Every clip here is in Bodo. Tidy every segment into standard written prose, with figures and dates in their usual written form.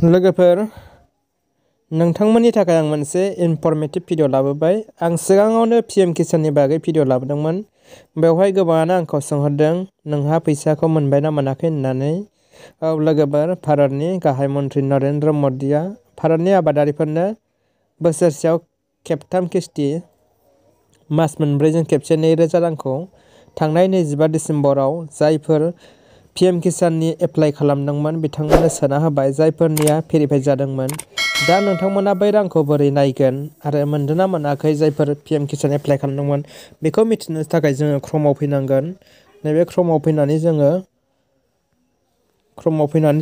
लोगोफोर नोंथांमोननि थाखाय आं मोनसे इनफरमेटिव भिडिअ लाबोबाय। आं सिगाङावनो पीएम किसाननि बागै भिडिअ लाबोदोंमोन। बेवहाय गोबाङानो आंखौ सोंहरदों नोंहा फैसाखौ मोनबायना मोनाखै होननानै। औ लोगोफोर, भारतनि गाहाय मन्त्रि नरेन्द्र मदिया भारतनि आबादारिफोरनो बोसोरसेयाव खेबथाम किस्ति मास मोनब्रैजों खेबसे 2000 रांखौ थांनाय 25 डिसेम्बराव जायफोर पीएम किसाननि एप्लाइ खालामदोंमोन बिथांमोननो सोना होबाय, जायफोरनिया भेरिफाइ जादोंमोन। दा नोंथांमोना बै रांखौ बोरै नायगोन आरो मोनदोंना मोनाखै जायफोर पीएम किसान एप्लाइ खालामदोंमोन बेखौ मिथिनो थाखाय जोङो क्रमआव फैनांगोन। नैबे क्रमआव फैनानै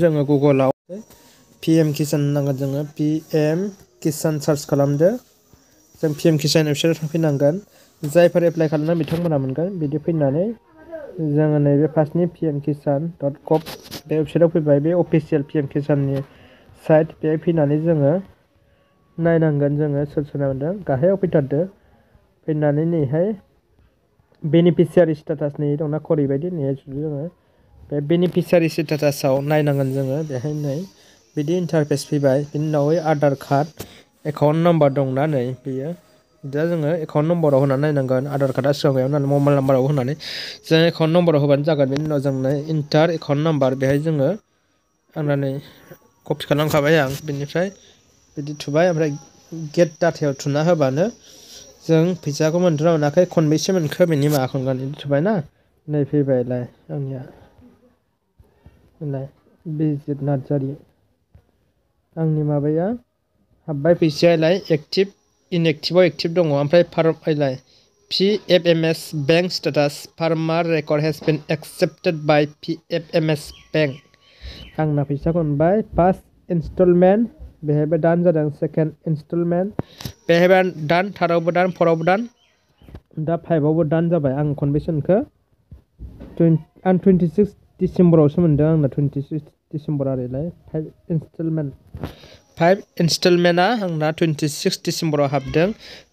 जोङो गुगोलाव पीएम किसान होनांगोन। जोङो पीएम किसान सार्च खालामदो। जों पीएम किसान वेबसाइटआव फैनांगोन। जायफोर एप्लाइ खालामदों बिथांमोना मोनगोन। बिदि फैनानै जोङो नैबे फार्स्टनि pmkisan.gov बे वेबसाइटआव फैबाय। बे अफिसियेल पीएम किसाननि साइट। बेहाय फैनानै जोङो नायनांगोन जोङो सोर सोरना मोनदों। गाहायाव फैथारदो। फैनानै नैहाय बेनिफिसियारि स्टेटास नै दंना घरि बायदि, नैहाय जोङो बे बेनिफिसियारि स्टेटासाव नायनांगोन जोङो। बेहाय नै बिदि इन्टारफेस फैबाय। बिनि उनावहाय आधार कार्ड एकाउन्ट नाम्बार दंना नै बेयो। दा जोङो एकाउन्ट नम्बराव होनानै नायनांगोन। आधार कार्डआ सिगाङाव गैयामोन नालाय मबाइल नाम्बाराव होनानै जों एकाउन्ट नम्बराव होबानो जागोन। बेनि उनाव जोंनो इन्टार एकाउन्ट नाम्बार बेहाय जोङो आंना नै कपि खालामखाबाय आं। बेनिफ्राय बिदि थुबाय, ओमफ्राय गेट डाटायाव थुना होबानो जों फैसाखौ मोनदोंना मोनाखै, खनबेसे मोनखो बेनि माबाखौ मोनगोन। बिदि थुबायना नै फैबायलाय आंनिया बिजित नार्जारि आंनि माबाया हाबबाय फैसायालाय एक्टिभ इनएक्टिभआव एक्टिभ दङ। ओमफ्राय फाइलाय PFMS bank status farmer record has been accepted by PFMS bank. आंना फैसाखौ मोनबाय। फार्स्ट इनस्टलमेन्ट बेहायबो दान जादों। सेकेन्ड इनस्टलमेन्ट बेहायबो दान, थार्डआवबो दान, फर्थआवबो दान, दा 5आवबो दान जाबाय। आं खनबेसे मोनखो आं 26 डिसेम्बरावसो मोनदों। आंना 26 डिसेम्बर आरोलाय 5 इनस्टलमेन्टआ आंना 26 डिसेम्बराव हाबदों।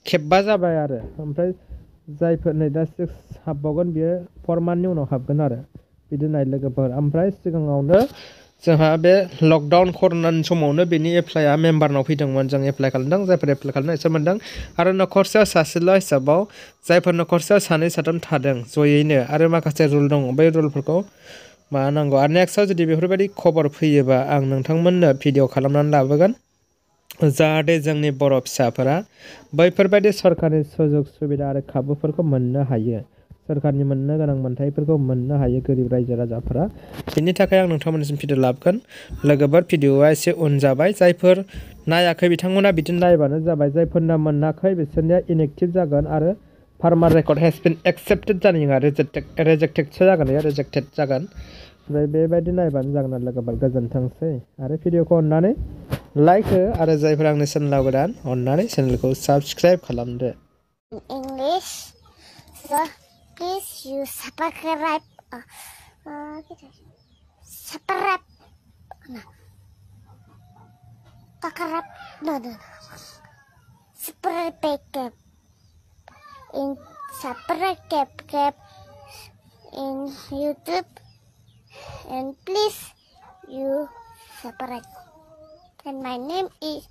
खेबबा जाबाय आरो। ओमफ्राय जायफोर नै दा 6 हाबबावगोन बियो 4 मान्थनि उनाव हाबगोन आरो। बिदि नाय लोगोफोर। ओमफ्राय सिगाङावनो जोंहा बे लकडाउन कर'नानि समावनो बेनि एप्लाइआ मेम्बारनाव फैदोंमोन। जों एप्लाइ खालामदों। जायफोर एप्लाइ खालामदों बिसोर मोनदों। आरो न'खरसेयाव सासेल' हिसाबाव जायफोर न'खरसेयाव 2 साथाम थादों जयैनो आरो माखासे रुल दङ, बै रुलफोरखौ माबानांगौ। आरो नेक्स्टआव जुदि बेफोरबायदि खबर फैयोबा आं नोंथांमोननो भिडिअ खालामनानै लाबोगोन, जाहाथे जोंनि बर' फिसाफोरा बैफोरबायदि सरकारनि सुजुग सुबिदा आरो खाबुफोरखौ मोननो हायो, सोरखारनि मोननो गोनां मोनथायफोरखौ मोननो हायो गोरिब रायजो राजाफोरा। बिनि थाखाय आं नोंथांमोननिसिम भिडिअ लाबोगोन। लोगोफोर, भिडिअआ एसे उन जाबाय। जायफोर नायाखै बिथांमोना बिदिनो नायबानो जाबाय। जायफोरना मोनाखै बिसोरनिया इनएक्टिभ जागोन आरो farmer record has been accepted जानाय नङा, रेजेक्टेडसो जागोन, रेजेक्टेड जागोन। ओमफ्राय बेबायदि नायबानो जागोन आरो लोगोफोर। गोजोनथोंसै। आरो भिडिअखौ अननानै लाइक हो आरो जायफोर आंनि चेनेलाव गोदान अननानै चेनेलखौ साबस्क्राइब खालामदो। English, so please you subscribe, subscribe, no, subscribe in subscribe in YouTube, and please you subscribe. And my name is